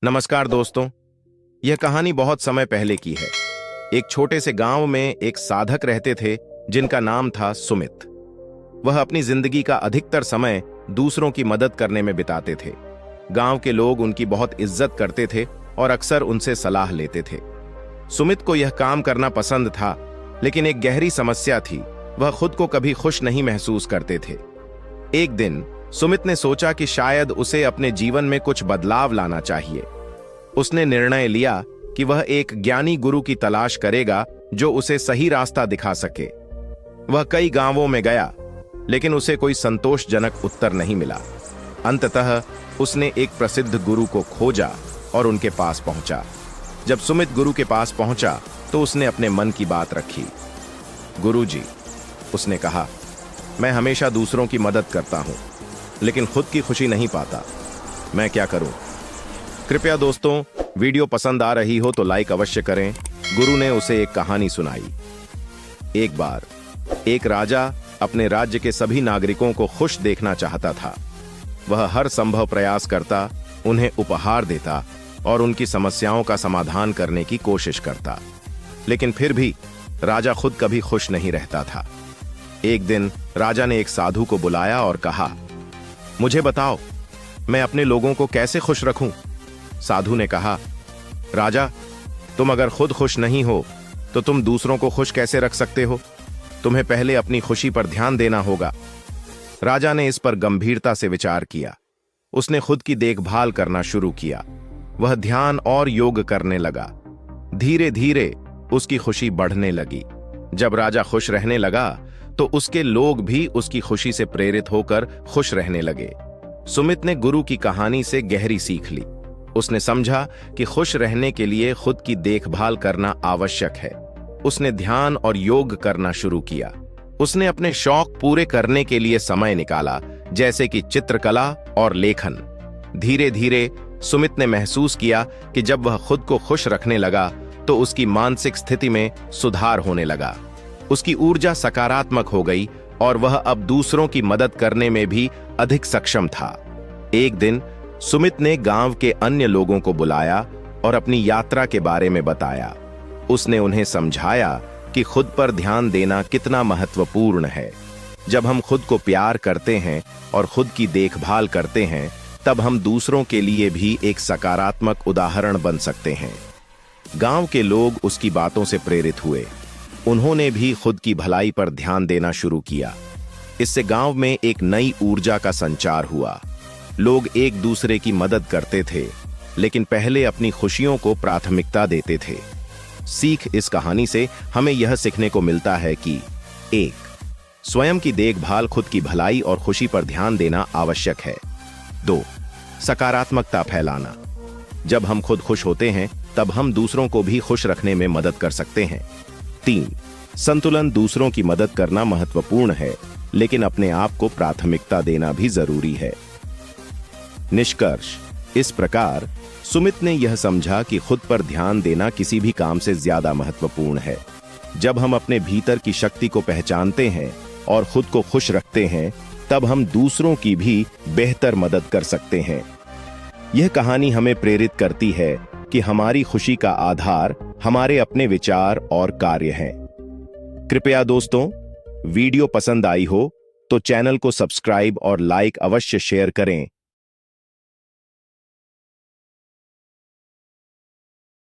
नमस्कार दोस्तों। यह कहानी बहुत समय पहले की है। एक छोटे से गांव में एक साधक रहते थे जिनका नाम था सुमित। वह अपनी जिंदगी का अधिकतर समय दूसरों की मदद करने में बिताते थे। गांव के लोग उनकी बहुत इज्जत करते थे और अक्सर उनसे सलाह लेते थे। सुमित को यह काम करना पसंद था, लेकिन एक गहरी समस्या थी। वह खुद को कभी खुश नहीं महसूस करते थे। एक दिन सुमित ने सोचा कि शायद उसे अपने जीवन में कुछ बदलाव लाना चाहिए। उसने निर्णय लिया कि वह एक ज्ञानी गुरु की तलाश करेगा जो उसे सही रास्ता दिखा सके। वह कई गांवों में गया, लेकिन उसे कोई संतोषजनक उत्तर नहीं मिला। अंततः उसने एक प्रसिद्ध गुरु को खोजा और उनके पास पहुंचा। जब सुमित गुरु के पास पहुंचा तो उसने अपने मन की बात रखी। गुरुजी, उसने कहा, मैं हमेशा दूसरों की मदद करता हूं, लेकिन खुद की खुशी नहीं पाता। मैं क्या करूं? कृपया दोस्तों, वीडियो पसंद आ रही हो तो लाइक अवश्य करें। गुरु ने उसे एक कहानी सुनाई। एक बार एक राजा अपने राज्य के सभी नागरिकों को खुश देखना चाहता था। वह हर संभव प्रयास करता, उन्हें उपहार देता और उनकी समस्याओं का समाधान करने की कोशिश करता, लेकिन फिर भी राजा खुद कभी खुश नहीं रहता था। एक दिन राजा ने एक साधु को बुलाया और कहा, मुझे बताओ, मैं अपने लोगों को कैसे खुश रखूं? साधु ने कहा, राजा, तुम अगर खुद खुश नहीं हो तो तुम दूसरों को खुश कैसे रख सकते हो? तुम्हें पहले अपनी खुशी पर ध्यान देना होगा। राजा ने इस पर गंभीरता से विचार किया। उसने खुद की देखभाल करना शुरू किया। वह ध्यान और योग करने लगा। धीरे धीरे उसकी खुशी बढ़ने लगी। जब राजा खुश रहने लगा तो उसके लोग भी उसकी खुशी से प्रेरित होकर खुश रहने लगे। सुमित ने गुरु की कहानी से गहरी सीख ली। उसने समझा कि खुश रहने के लिए खुद की देखभाल करना आवश्यक है। उसने ध्यान और योग करना शुरू किया। उसने अपने शौक पूरे करने के लिए समय निकाला, जैसे कि चित्रकला और लेखन। धीरे धीरे सुमित ने महसूस किया कि जब वह खुद को खुश रखने लगा तो उसकी मानसिक स्थिति में सुधार होने लगा। उसकी ऊर्जा सकारात्मक हो गई और वह अब दूसरों की मदद करने में भी अधिक सक्षम था। एक दिन सुमित ने गांव के अन्य लोगों को बुलाया और अपनी यात्रा के बारे में बताया। उसने उन्हें समझाया कि खुद पर ध्यान देना कितना महत्वपूर्ण है। जब हम खुद को प्यार करते हैं और खुद की देखभाल करते हैं, तब हम दूसरों के लिए भी एक सकारात्मक उदाहरण बन सकते हैं। गांव के लोग उसकी बातों से प्रेरित हुए। उन्होंने भी खुद की भलाई पर ध्यान देना शुरू किया। इससे गांव में एक नई ऊर्जा का संचार हुआ। लोग एक दूसरे की मदद करते थे, लेकिन पहले अपनी खुशियों को प्राथमिकता देते थे। सीख इस कहानी से हमें यह सीखने को मिलता है कि 1. स्वयं की देखभाल, खुद की भलाई और खुशी पर ध्यान देना आवश्यक है। 2. सकारात्मकता फैलाना। जब हम खुद खुश होते हैं, तब हम दूसरों को भी खुश रखने में मदद कर सकते हैं। 3. संतुलन। दूसरों की मदद करना महत्वपूर्ण है, लेकिन अपने आप को प्राथमिकता देना भी जरूरी है। निष्कर्ष, इस प्रकार सुमित ने यह समझा कि खुद पर ध्यान देना किसी भी काम से ज्यादा महत्वपूर्ण है। जब हम अपने भीतर की शक्ति को पहचानते हैं और खुद को खुश रखते हैं, तब हम दूसरों की भी बेहतर मदद कर सकते हैं। यह कहानी हमें प्रेरित करती है कि हमारी खुशी का आधार हमारे अपने विचार और कार्य हैं। कृपया दोस्तों, वीडियो पसंद आई हो तो चैनल को सब्सक्राइब और लाइक अवश्य शेयर करें